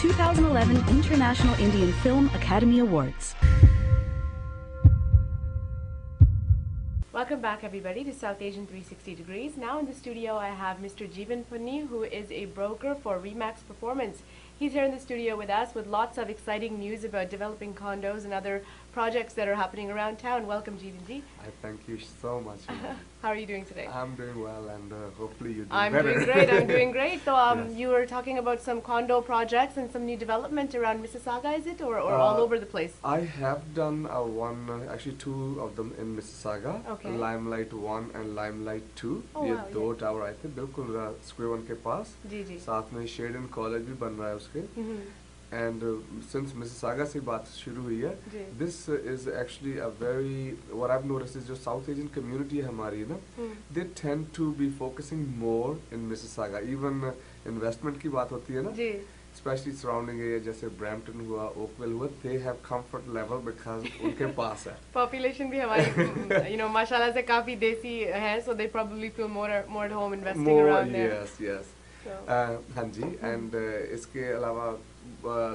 2011 International Indian Film Academy Awards. Welcome back, everybody, to South Asian 360 Degrees. Now in the studio, I have Mr. Jeevan Punni, who is a broker for Remax Performance. He's here in the studio with us with lots of exciting news about developing condos and other projects that are happening around town. Welcome, Jeevan ji. I thank you so much. How are you doing today? I'm doing well, and hopefully you're doing I'm better. doing great. I'm doing great. So, Yes. you were talking about some condo projects and some new development around Mississauga, is it, or all over the place? I have done actually two of them in Mississauga. Okay. Limelight 1 and Limelight 2. Oh, ये wow, दो yeah. Tower आए थे बिल्कुल square 1 के पास. जी जी. साथ में शेडन college भी बन रहा है उसके. And since Mississauga से बात शुरू हुई है, जी. this is actually a very, what I've noticed is जो South Asian community है हमारी ना, they tend to be focusing more in Mississauga. Even investment की बात होती है ना, जी. especially surrounding area जैसे Brampton हुआ, Oakville हुआ, they have comfort level because उनके पास है. Population भी हमारी, माशाल्लाह से काफी देसी है, so they probably feel more at home investing More, around there. yes. So. हाँ जी, and इसके अलावा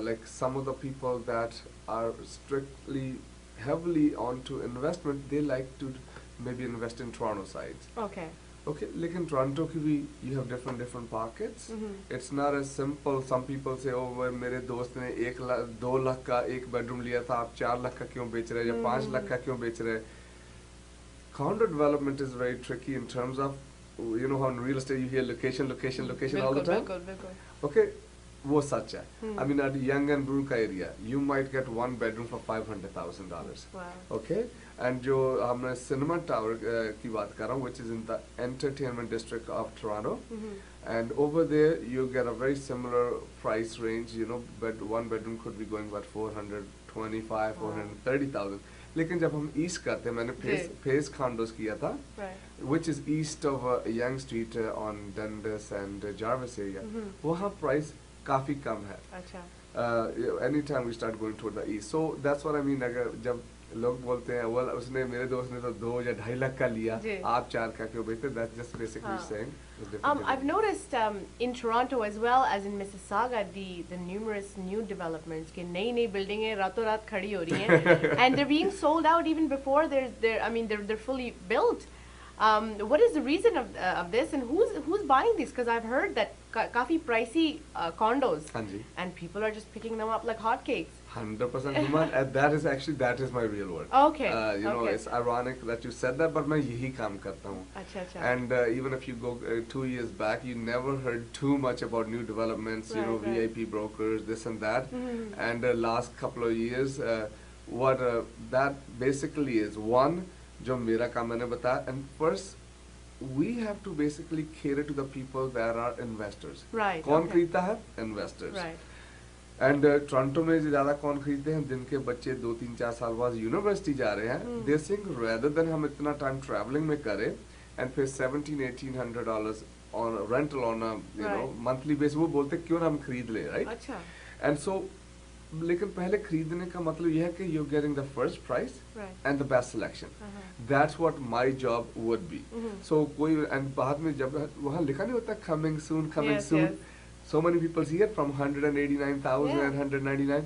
like some of the people that are strictly heavily onto investment, they like to maybe invest in Toronto sides. Okay. Okay, लेकिन Toronto की भी you have different pockets. It's not as simple. Some people say, oh मेरे दोस्त ने 2 लाख का एक bedroom लिया था, आप 4 लाख का क्यों बेच रहे हैं या 5 लाख का क्यों बेच रहे हैं? Condo development is very tricky in terms of, you know how in real estate you hear location all the time. बिल्कुल. Okay, वो सच है. I mean at Young and Brew का area, you might get 1 bedroom for $500,000. Wow. Okay, and जो हमने cinema tower की बात कर रहा हूँ, which is in the entertainment district of Toronto, and over there you get a very similar price range. You know, one bedroom could be going about 425, 430,000. लेकिन जब हम ईस्ट करते हैं, मैंने फेस condos किया था, which is east of Young Street on Dundas and Jarvis area. वहाँ price काफी कम है. अच्छा. Anytime we start going toward the east, so that's what I mean. अगर जब लोग बोलते हैं, well उसने मेरे दोस्त ने तो 2 या 2.5 लाख का लिया, आप 4 का क्यों बेचते? That's just basically saying. I've noticed in Toronto as well as in Mississauga the numerous new developments कि नई बिल्डिंगें रातों रात खड़ी हो रही हैं and they're being sold out even before they're fully built. What is the reason of this, and who's buying these? Because I've heard that काफी pricey condos, and people are just picking them up like hotcakes. 100% Human, and that is my real work. Okay. It's ironic that you said that, but मैं यही काम करता हूँ. अच्छा. And even if you go 2 years back, you never heard too much about new developments, VIP brokers, this and that. And the last couple of years, what that basically is, one, जो मेरा काम मैंने बताया, and first, we have to basically cater to the people that are investors. Right. कौन खरीदता है? Investors. Right. And Toronto में ज़्यादा कौन खरीदते हैं? जिनके बच्चे 2, 3, 4 साल बाद यूनिवर्सिटी जा रहे हैं. They think rather than हम इतना टाइम ट्रैवलिंग में करें and pay $1,700-$1,800 on rental on a monthly basis, वो बोलते क्यों ना हम खरीद ले, right? अच्छा. And so लेकिन पहले खरीदने का मतलब यह है कि you're getting the first price and the best selection. That's what my job would be. So कोई and बाद में जब वहाँ लिखा नहीं होता coming soon. Yes. So many people see it from 189,000 and 199.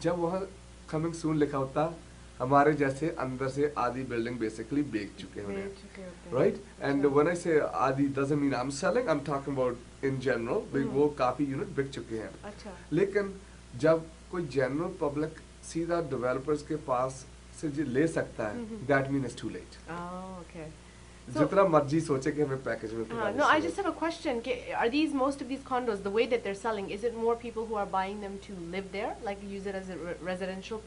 जब वहाँ coming soon लिखा होता, हमारे जैसे अंदर से आधी बिल्डिंग basically बेच चुके होंगे, right? And when I say आधी doesn't mean I'm selling. I'm talking about in general. वो काफी यूनिट बिक चुके हैं. अच्छा. लेकिन जब कोई जनरल पब्लिक सीधा डेवलपर्स के पास से ले सकता है, that means it's too late. Oh, okay. जितना मर्जी सोचे कि हमें पैकेज में. No, I just have a question. Are these most of these condos, the way that they're selling, is it more people who are buying them to live there, like use it as a residential,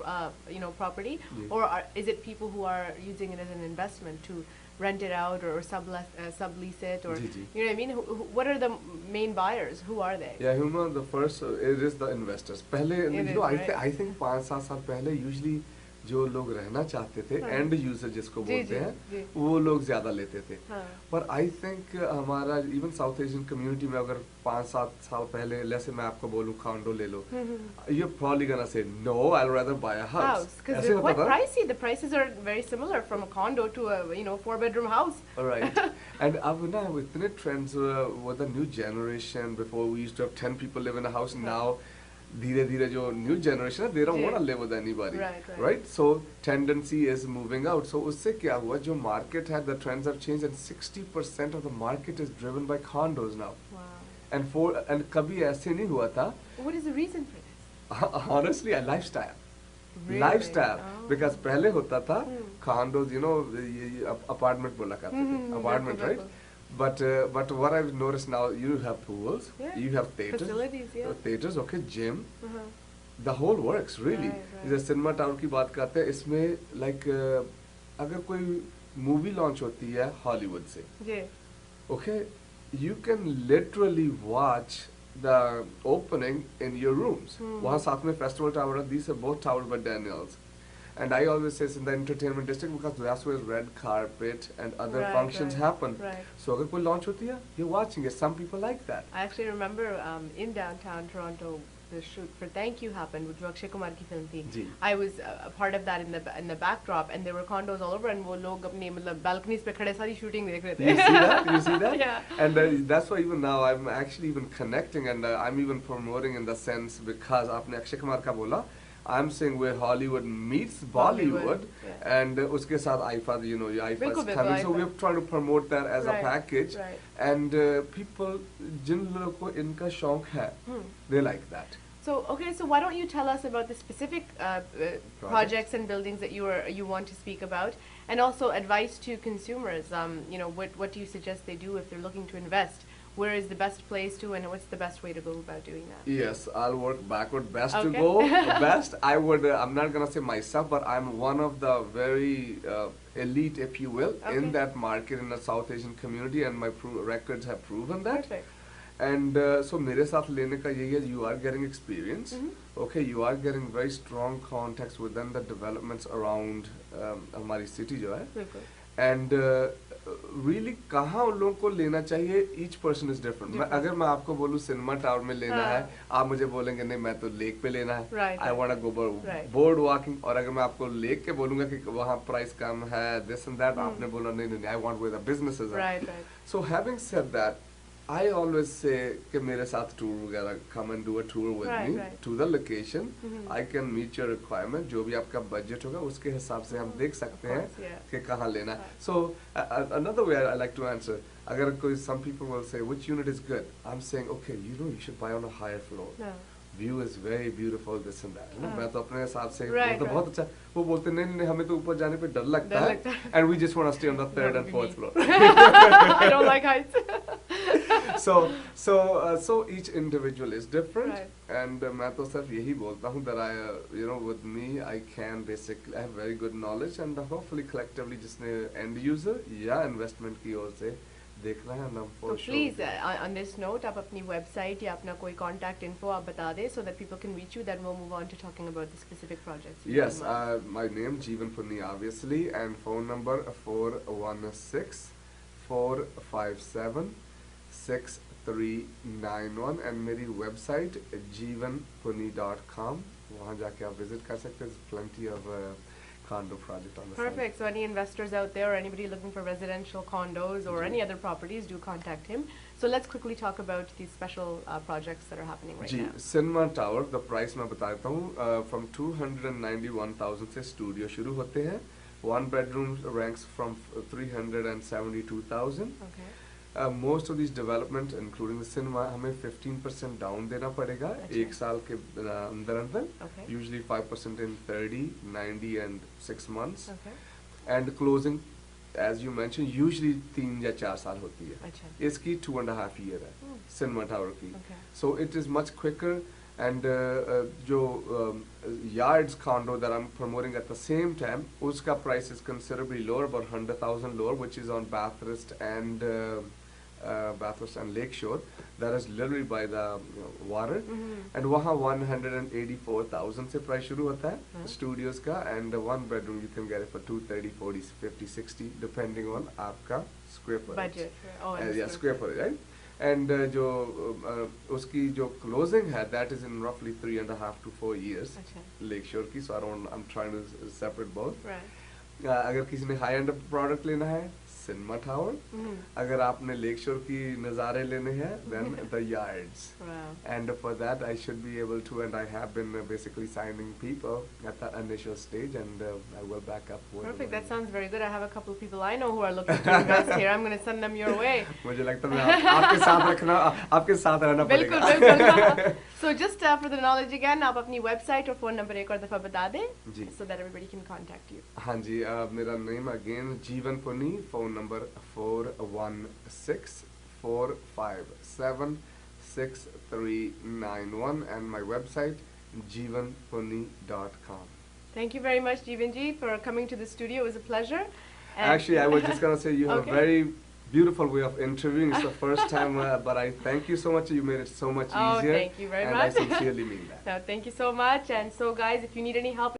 property, or is it people who are using it as an investment to rent it out or sublease it, or you know what I mean? What are the main buyers? Who are they? Yeah, the first it is the investors. पहले I think 5-7 साल पहले usually जो लोग रहना चाहते थे, and user जिसको बोलते हैं, वो लोग ज्यादा लेते थे. पर आई थिंक हमारा इवन साउथ एशियन कम्युनिटी में अगर 5-7 साल पहले जैसे मैं आपको बोलूं कॉन्डो ले लो, you're probably gonna say no, I'll rather buy a house. Because they're quite pricey. The prices are very similar from a condo to a 4-bedroom house. Right. And अब ना इतने trends with the new generation. Before we used to have 10 people live in a house. Now धीरे धीरे जो new generation है they don't ji. want to live with anybody, Right. right? So tendency is moving out. So उससे क्या हुआ, जो market है, the trends have changed and 60% of the market is driven by condos now. Wow. And कभी ऐसे नहीं हुआ था. What is the reason for this? Honestly, a lifestyle. Really? Lifestyle. Oh. Because पहले होता था Hmm. condos, you know, ये apartment बोला करते थे. Apartment, बिल्कुल, right? But what I've noticed now, you have pools, Yeah. you have theaters, Facilities, yeah. theaters, okay, gym, Uh-huh. the whole works really. Right. जैसे cinema tower की बात करते हैं, इसमें like अगर कोई मूवी लॉन्च होती है हॉलीवुड से, जी. okay, you can literally watch the opening in your rooms. वहाँ साथ में फेस्टिवल टावर है, these are both towers by Daniels. And I always say it's in the entertainment district because that's where red carpet and other Right, functions right, happen. right. So अगर कोई launch होती है, you're watching it. Some people like that. I actually remember in downtown Toronto, the shoot for Thank You happened, जो अक्षय कुमार की film थी. जी. I was a part of that in the backdrop, and there were condos all over, and वो लोग अपनी मतलब balconies पे खड़े सारी shooting देख रहे थे. You see that? You see that? Yeah. And that's why even now I'm actually even connecting and I'm even promoting in the sense because आपने अक्षय कुमार का बोला, I'm saying where Hollywood meets Bollywood, yeah. and उसके साथ IFA, you know, IFA is बिल्कुल, coming. So IFA. we're trying to promote that as a Right, package. right. And people, जिन लोगों को इनका शौक है, they like that. So okay, so why don't you tell us about the specific projects and buildings that you want to speak about, and also advice to consumers. You know, what do you suggest they do if they're looking to invest? Where is the best place to, and what's the best way to go about doing that? Yes, I'll work backward. Best to Okay. go. Best, I would. I'm not gonna say myself, but I'm one of the very elite, if you will, Okay. in that market in the South Asian community, and my records have proven that. Perfect. And so मेरे साथ लेने का यही है, you are getting experience. Okay, you are getting very strong contacts within the developments around हमारी city जो है. बिल्कुल. And really कहाँ उन लोगों को लेना चाहिए, each person is different. अगर मैं आपको बोलूँ सिनेमा टावर में लेना है, आप मुझे बोलेंगे नहीं मैं तो लेक पे लेना है. Right. I want to go board walking. और अगर मैं आपको लेक के बोलूँगा कि वहाँ price कम है, this and that, आपने बोला नहीं, I want where the businesses are. Right, right. So having said that, I always say कि मेरे साथ tour वगैरह, come and do a tour with me Right. to the location. I can meet your requirement. जो भी आपका budget होगा उसके हिसाब से हम देख सकते हैं course, yeah. कि कहाँ लेना है. So another way I like to answer, अगर कोई some people will say which unit is good, I'm saying okay, you know you should buy on a higher floor. No. View is very beautiful, this and that. You know, मैं तो अपने हिसाब से Right, वो तो बहुत अच्छा. वो बोलते नहीं हमें तो ऊपर जाने पे डर लगता डर है, लगता है. and we just want to stay on the third and That fourth would floor. be me. I don't like heights. So each individual is different, Right. and मैं तो सिर्फ यही बोलता हूँ that you know with me I can basically I have very good knowledge and hopefully collectively जिसने end user या investment की ओर से देखना है ना So for sure. please, on this note, आप अपनी website या अपना कोई contact info आप बता दें so that people can reach you. Then we'll move on to talking about the specific projects. you Yes, have in mind. my name Jeevan Punni obviously, and phone number 416-457-6391, and मेरी website jeevanpunni.com. वहाँ जाके आप visit कर सकते हैं. There's plenty of condo project on the site. Perfect. So any investors out there or anybody looking for residential condos or any other properties, do contact him. So let's quickly talk about these special projects that are happening right ji, now. Cinema Tower, the price मैं बता देता हूँ. From 291,000 से studio शुरू होते हैं. One bedroom ranks from 372,000. Okay. Most of these developments, including the cinema, हमें 15% down देना पड़ेगा अच्छा. एक साल के अंदर अंदर. Okay. Usually 5% in 30, 90 and 6 months. Okay. And closing, as you mentioned, usually 3 या 4 साल होती है. अच्छा. इसकी 2.5 year है cinema tower की. Okay. So it is much quicker, and जो yards condo that I'm promoting at the same time, उसका price is considerably lower, about 100,000 lower, which is on Bathurst and Lakeshore. That is literally by the water. And वहाँ 184,000 से price शुरू होता है studios का, and one bedroom you can get it for 230, 40, 50, 60 depending on आपका square footage. Budget. Oh, and Yeah, square footage, right? And जो उसकी जो closing है, that is in roughly 3.5 to 4 years. अच्छा. Lakeshore की, so I'm trying to separate both. Right. अगर किसी ने हाई एंड प्रोडक्ट लेना है, सिनेमा टावर. अगर आपने लेक शोर की नज़ारे लेने हैं, then the yards. Wow. And for that, I should be able to, and I have been basically signing people at the initial stage, and I will back up. Perfect. That sounds very good. I have a couple of people I know who are looking to invest here. I'm going to send them your way. मुझे लगता है आपके साथ रखना, आपके साथ रहना पड़ेगा. बिल्कुल बिल्कुल. So just for the knowledge again, आप अपनी website और phone number एक और दफा बता दें, so that everybody can contact you. हाँ जी, मेरा name again जीवन पुनी, phone number 416-457-6391, and my website jeevanpuni.com. Thank you very much, Jeevanji, for coming to the studio. It was a pleasure. And Actually, I was just gonna say you have Okay. a very beautiful way of interviewing. It's the first time, but I thank you so much. You made it so much Oh, easier. thank you very and much. I sincerely mean that. No, thank you so much. And so, guys, if you need any help